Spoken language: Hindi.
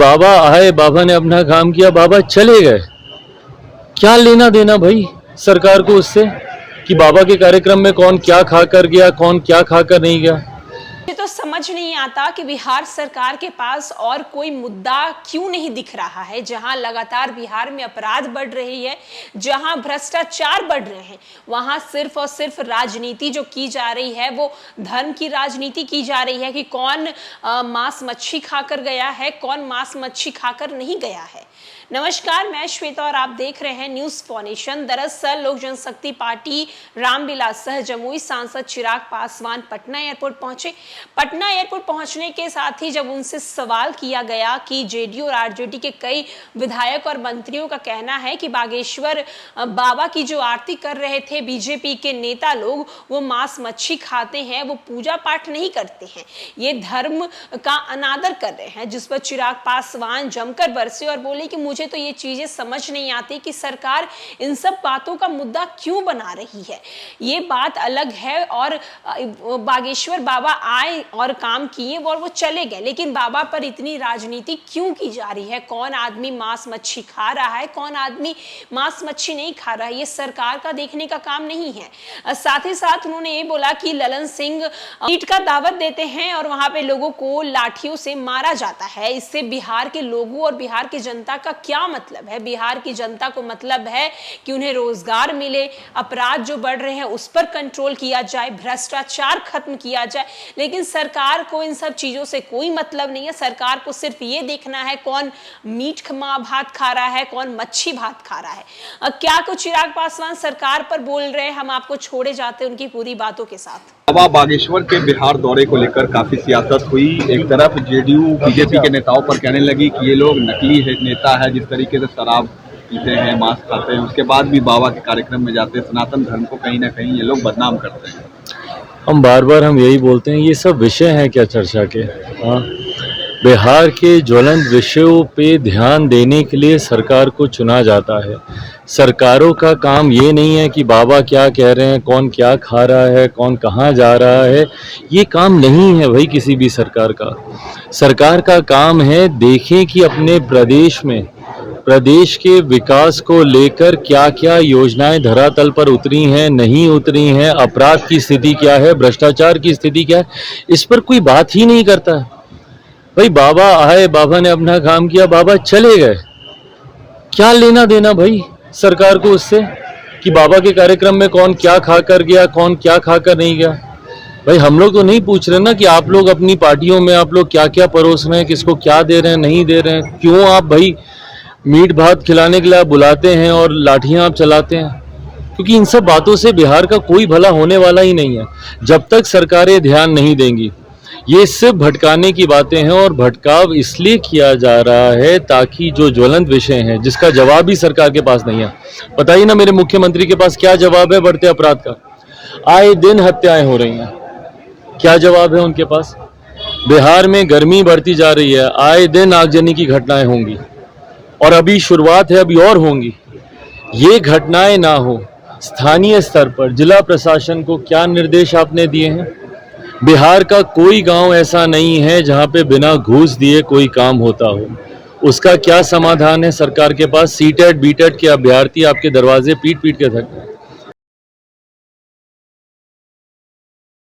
बाबा आए, बाबा ने अपना काम किया, बाबा चले गए। क्या लेना देना भाई सरकार को उससे कि बाबा के कार्यक्रम में कौन क्या खा कर गया, कौन क्या खा कर नहीं गया। मुझे तो समझ नहीं आता कि बिहार सरकार के पास और कोई मुद्दा क्यों नहीं दिख रहा है, जहां लगातार बिहार में अपराध बढ़ रही है, जहां भ्रष्टाचार बढ़ रहे हैं, वहां सिर्फ और सिर्फ राजनीति जो की जा रही है वो धर्म की राजनीति की जा रही है कि कौन मांस मच्छी खाकर गया है, कौन मांस मच्छी खाकर नहीं गया है। नमस्कार, मैं श्वेता और आप देख रहे हैं न्यूज फॉर नेशन। दरअसल लोक जनशक्ति पार्टी रामविलास सह जमुई सांसद चिराग पासवान पटना एयरपोर्ट पहुंचे। पटना एयरपोर्ट पहुंचने के साथ ही जब उनसे सवाल किया गया कि जेडीयू और आरजेडी के कई विधायक और मंत्रियों का कहना है कि बागेश्वर बाबा की जो आरती कर रहे थे बीजेपी के नेता लोग, वो मांस मच्छी खाते हैं, वो पूजा पाठ नहीं करते हैं, ये धर्म का अनादर कर रहे हैं, जिस पर चिराग पासवान जमकर बरसे और बोले कि मुझे तो ये चीजें समझ नहीं आती कि सरकार इन सब बातों का मुद्दा क्यों बना रही है। ये बात अलग है और बागेश्वर बाबा आए और काम किए और वो चले गए, लेकिन बाबा पर इतनी राजनीति क्यों की जा रही है? कौन आदमी मांस मच्छी खा रहा है, कौन आदमी मांस मच्छी नहीं खा रहा है, ये सरकार का देखने का काम नहीं है। साथ ही साथ उन्होंने ये बोला कि ललन सिंह ईट का दावत देते हैं और वहां पे लोगों को लाठियों से मारा जाता है। इससे बिहार के लोगों और बिहार की जनता का क्या मतलब है? बिहार की जनता को मतलब है कि उन्हें रोजगार मिले, अपराध जो बढ़ रहे हैं उस पर कंट्रोल किया जाए, भ्रष्टाचार खत्म किया जाए, लेकिन सरकार को इन सब चीजों से कोई मतलब नहीं है। सरकार को सिर्फ ये देखना है कौन मीट भात खा रहा है, कौन मच्छी भात खा रहा है। क्या कुछ चिराग पासवान सरकार पर बोल रहे हैं, हम आपको छोड़े जाते हैं उनकी पूरी बातों के साथ। बाबा बागेश्वर के बिहार दौरे को लेकर काफी सियासत हुई। एक तरफ जेडीयू बीजेपी के नेताओं पर कहने लगी कि ये लोग नकली नेता है, जिस तरीके से शराब पीते हैं, मांस खाते हैं, उसके बाद भी बाबा के कार्यक्रम में जाते हैं, सनातन धर्म को कहीं ना कहीं ये लोग बदनाम करते हैं। हम बार बार यही बोलते हैं, ये सब विषय हैं क्या चर्चा के? बिहार के ज्वलंत विषयों पे ध्यान देने के लिए सरकार को चुना जाता है। सरकारों का काम ये नहीं है कि बाबा क्या कह रहे हैं, कौन क्या खा रहा है, कौन कहाँ जा रहा है, ये काम नहीं है भाई किसी भी सरकार का। सरकार का काम है देखें कि अपने प्रदेश में, प्रदेश के विकास को लेकर क्या क्या योजनाएं धरातल पर उतरी हैं, नहीं उतरी हैं, अपराध की स्थिति क्या है, भ्रष्टाचार की स्थिति क्या है, इस पर कोई बात ही नहीं करता है। भाई बाबा आए, बाबा ने अपना काम किया, बाबा चले गए। क्या लेना देना भाई सरकार को उससे कि बाबा के कार्यक्रम में कौन क्या खा कर गया, कौन क्या खा कर नहीं गया। भाई हम लोग तो नहीं पूछ रहे ना कि आप लोग अपनी पार्टियों में आप लोग क्या क्या परोस रहे हैं, किसको क्या दे रहे हैं, नहीं दे रहे हैं। क्यों आप भाई मीट भात खिलाने के लिए आप बुलाते हैं और लाठियां आप चलाते हैं? क्योंकि इन सब बातों से बिहार का कोई भला होने वाला ही नहीं है जब तक सरकारें ध्यान नहीं देंगी। ये सिर्फ भटकाने की बातें हैं और भटकाव इसलिए किया जा रहा है ताकि जो ज्वलंत विषय हैं जिसका जवाब ही सरकार के पास नहीं है। बताइए ना मेरे मुख्यमंत्री के पास क्या जवाब है बढ़ते अपराध का? आए दिन हत्याएं हो रही हैं, क्या जवाब है उनके पास? बिहार में गर्मी बढ़ती जा रही है, आए दिन आगजनी की घटनाएं होंगी और अभी शुरुआत है, अभी और होंगी। ये घटनाएं ना हो, स्थानीय स्तर पर जिला प्रशासन को क्या निर्देश आपने दिए हैं? बिहार का कोई गांव ऐसा नहीं है जहां पे बिना घूस दिए कोई काम होता हो। उसका क्या समाधान है सरकार के पास? सीटेट बीटेट के अभ्यर्थी आपके दरवाजे पीट पीट के थक गए।